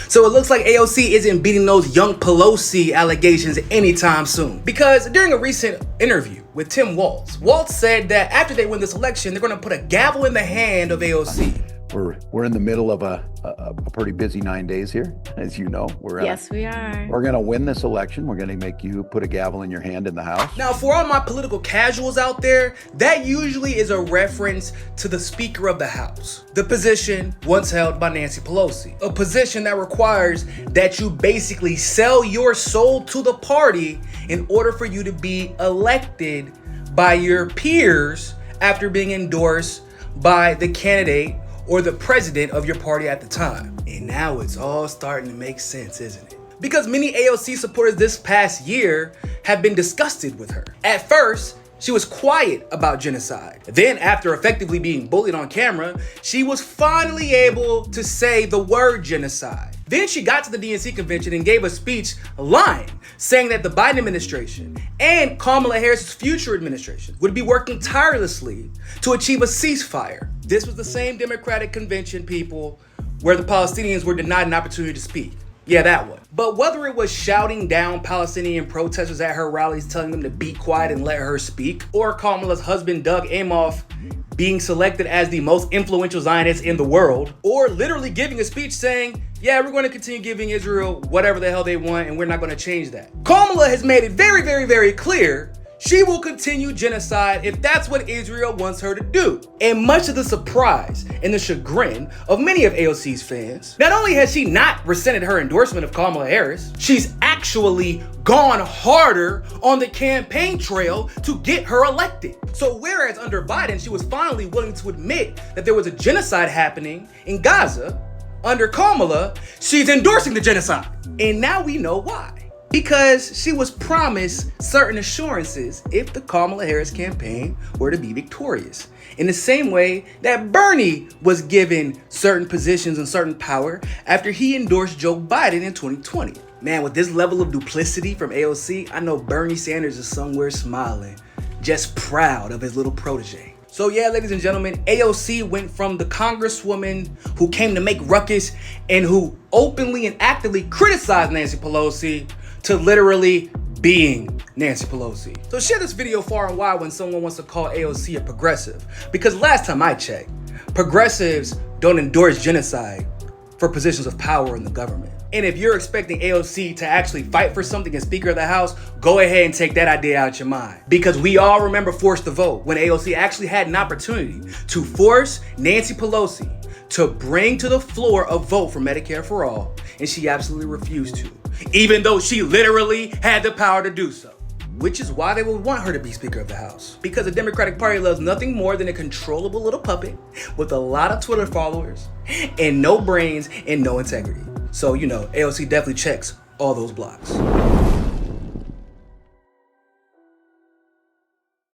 So it looks like AOC isn't beating those young Pelosi allegations anytime soon. Because during a recent interview with Tim Walz, Walz said that after they win this election, they're gonna put a gavel in the hand of AOC. We're in the middle of a pretty busy 9 days here, as you know. Yes, we are. We're going to win this election. We're going to make you put a gavel in your hand in the House. Now, for all my political casuals out there, that usually is a reference to the Speaker of the House, the position once held by Nancy Pelosi, a position that requires that you basically sell your soul to the party in order for you to be elected by your peers after being endorsed by the candidate or the president of your party at the time. And now it's all starting to make sense, isn't it? Because many AOC supporters this past year have been disgusted with her. At first, she was quiet about genocide. Then, after effectively being bullied on camera, she was finally able to say the word genocide. Then she got to the DNC convention and gave a speech lying, saying that the Biden administration and Kamala Harris's future administration would be working tirelessly to achieve a ceasefire. This was the same Democratic convention, people, where the Palestinians were denied an opportunity to speak. Yeah, that one. But whether it was shouting down Palestinian protesters at her rallies, telling them to be quiet and let her speak, or Kamala's husband, Doug Emhoff, being selected as the most influential Zionist in the world, or literally giving a speech saying, yeah, we're going to continue giving Israel whatever the hell they want and we're not going to change that. Kamala has made it very, very, very clear she will continue genocide if that's what Israel wants her to do. And much to the surprise and the chagrin of many of AOC's fans, not only has she not rescinded her endorsement of Kamala Harris, she's actually gone harder on the campaign trail to get her elected. So whereas under Biden, she was finally willing to admit that there was a genocide happening in Gaza, under Kamala, she's endorsing the genocide. And now we know why. Because she was promised certain assurances if the Kamala Harris campaign were to be victorious. In the same way that Bernie was given certain positions and certain power after he endorsed Joe Biden in 2020. Man, with this level of duplicity from AOC, I know Bernie Sanders is somewhere smiling, just proud of his little protege. So yeah, ladies and gentlemen, AOC went from the congresswoman who came to make ruckus and who openly and actively criticized Nancy Pelosi to literally being Nancy Pelosi. So share this video far and wide when someone wants to call AOC a progressive. Because last time I checked, progressives don't endorse genocide for positions of power in the government. And if you're expecting AOC to actually fight for something as Speaker of the House, go ahead and take that idea out your mind. Because we all remember Force the Vote, when AOC actually had an opportunity to force Nancy Pelosi to bring to the floor a vote for Medicare for all, and she absolutely refused to, even though she literally had the power to do so. Which is why they would want her to be Speaker of the House. Because the Democratic Party loves nothing more than a controllable little puppet with a lot of Twitter followers and no brains and no integrity. So, you know, AOC definitely checks all those blocks.